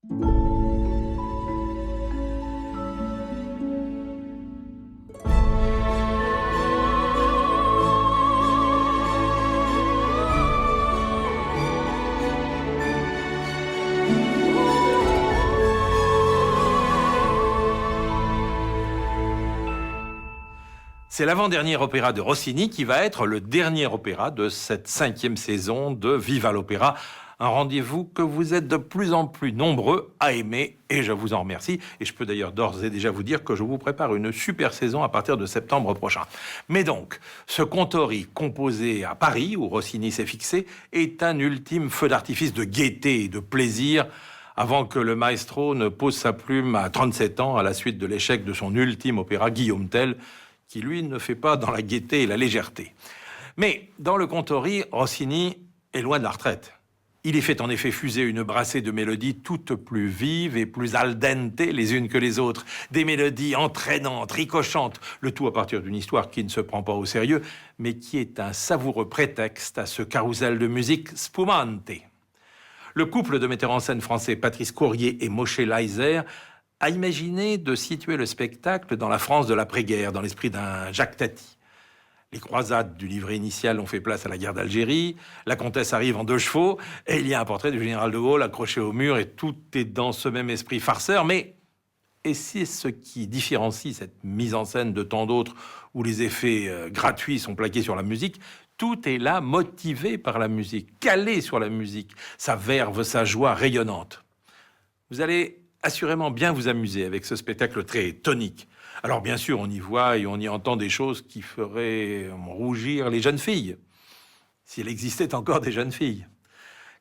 C'est l'avant-dernier opéra de Rossini qui va être le dernier opéra de cette 5e saison de Viva l'Opéra. Un rendez-vous que vous êtes de plus en plus nombreux à aimer et je vous en remercie. Et je peux d'ailleurs d'ores et déjà vous dire que je vous prépare une super saison à partir de septembre prochain. Mais donc, ce contori composé à Paris, où Rossini s'est fixé, est un ultime feu d'artifice de gaieté et de plaisir avant que le maestro ne pose sa plume à 37 ans à la suite de l'échec de son ultime opéra Guillaume Tell, qui lui ne fait pas dans la gaieté et la légèreté. Mais dans le contori, Rossini est loin de la retraite. Il y fait en effet fuser une brassée de mélodies toutes plus vives et plus al dente les unes que les autres. Des mélodies entraînantes, ricochantes, le tout à partir d'une histoire qui ne se prend pas au sérieux, mais qui est un savoureux prétexte à ce carrousel de musique spumante. Le couple de metteurs en scène français Patrice Courrier et Moshe Leiser a imaginé de situer le spectacle dans la France de l'après-guerre, dans l'esprit d'un Jacques Tati. Les croisades du livret initial ont fait place à la guerre d'Algérie, la comtesse arrive en 2 chevaux, et il y a un portrait du général de Gaulle accroché au mur, et tout est dans ce même esprit farceur, mais, et c'est ce qui différencie cette mise en scène de tant d'autres, où les effets gratuits sont plaqués sur la musique, tout est là motivé par la musique, calé sur la musique, sa verve, sa joie rayonnante. Vous allez assurément bien vous amuser avec ce spectacle très tonique. Alors bien sûr, on y voit et on y entend des choses qui feraient rougir les jeunes filles, s'il existait encore des jeunes filles.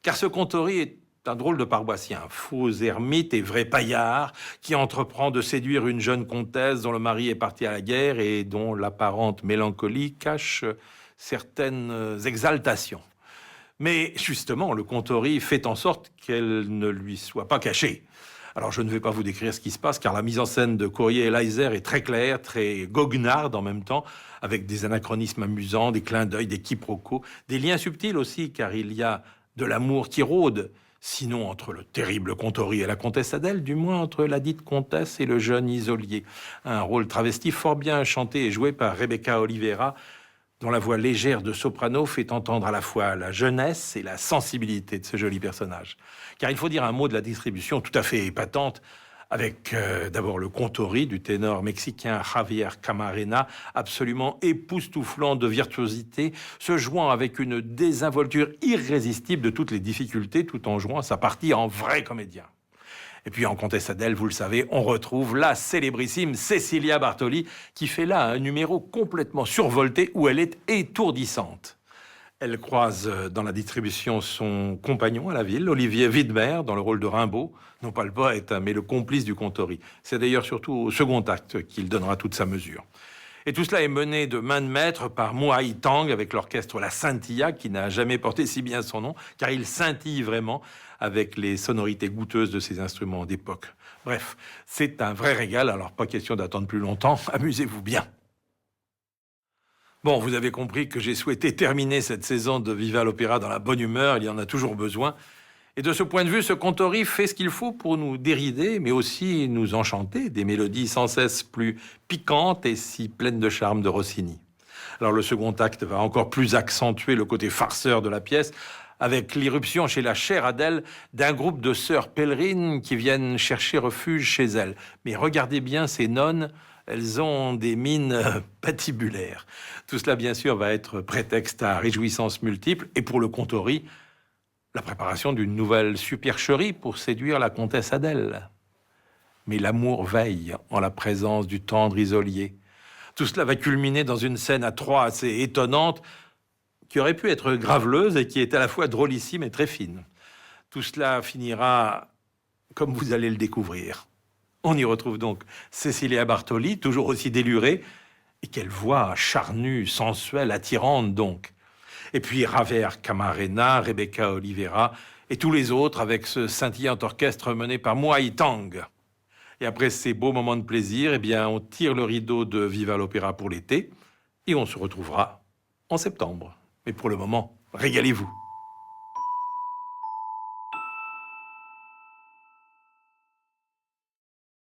Car ce contori est un drôle de paroissien, faux ermite et vrai paillard, qui entreprend de séduire une jeune comtesse dont le mari est parti à la guerre et dont l'apparente mélancolie cache certaines exaltations. Mais justement, le contori fait en sorte qu'elle ne lui soit pas cachée. Alors, je ne vais pas vous décrire ce qui se passe, car la mise en scène de Courrier et Leiser est très claire, très goguenarde en même temps, avec des anachronismes amusants, des clins d'œil, des quiproquos, des liens subtils aussi, car il y a de l'amour qui rôde, sinon entre le terrible Contori et la comtesse Adèle, du moins entre la dite comtesse et le jeune Isolier. Un rôle travesti fort bien chanté et joué par Rebecca Oliveira, dont la voix légère de soprano fait entendre à la fois la jeunesse et la sensibilité de ce joli personnage. Car il faut dire un mot de la distribution tout à fait épatante, avec d'abord le contori du ténor mexicain Javier Camarena, absolument époustouflant de virtuosité, se jouant avec une désinvolture irrésistible de toutes les difficultés, tout en jouant sa partie en vrai comédien. Et puis en comtesse Adèle, vous le savez, on retrouve la célébrissime Cecilia Bartoli, qui fait là un numéro complètement survolté où elle est étourdissante. Elle croise dans la distribution son compagnon à la ville, Olivier Widmer, dans le rôle de Rimbaud, non pas le poète, mais le complice du contori. C'est d'ailleurs surtout au second acte qu'il donnera toute sa mesure. Et tout cela est mené de main de maître par Moai Tang avec l'orchestre La Scintilla, qui n'a jamais porté si bien son nom, car il scintille vraiment avec les sonorités goûteuses de ces instruments d'époque. Bref, c'est un vrai régal, alors pas question d'attendre plus longtemps, amusez-vous bien. Bon, vous avez compris que j'ai souhaité terminer cette saison de Viva l'Opéra dans la bonne humeur, il y en a toujours besoin. Et de ce point de vue, ce contori fait ce qu'il faut pour nous dérider, mais aussi nous enchanter des mélodies sans cesse plus piquantes et si pleines de charme de Rossini. Alors le second acte va encore plus accentuer le côté farceur de la pièce, avec l'irruption chez la chère Adèle d'un groupe de sœurs pèlerines qui viennent chercher refuge chez elle. Mais regardez bien ces nonnes, elles ont des mines patibulaires. Tout cela, bien sûr, va être prétexte à réjouissances multiples, et pour le contori, la préparation d'une nouvelle supercherie pour séduire la comtesse Adèle. Mais l'amour veille en la présence du tendre Isolier. Tout cela va culminer dans une scène à 3 assez étonnante, qui aurait pu être graveleuse et qui est à la fois drôlissime et très fine. Tout cela finira comme vous allez le découvrir. On y retrouve donc Cecilia Bartoli, toujours aussi délurée, et quelle voix charnue, sensuelle, attirante donc. Et puis Javier Camarena, Rebecca Oliveira et tous les autres avec ce scintillant orchestre mené par Moai Tang. Et après ces beaux moments de plaisir, eh bien, on tire le rideau de Viva l'Opéra pour l'été et on se retrouvera en septembre. Mais pour le moment, régalez-vous.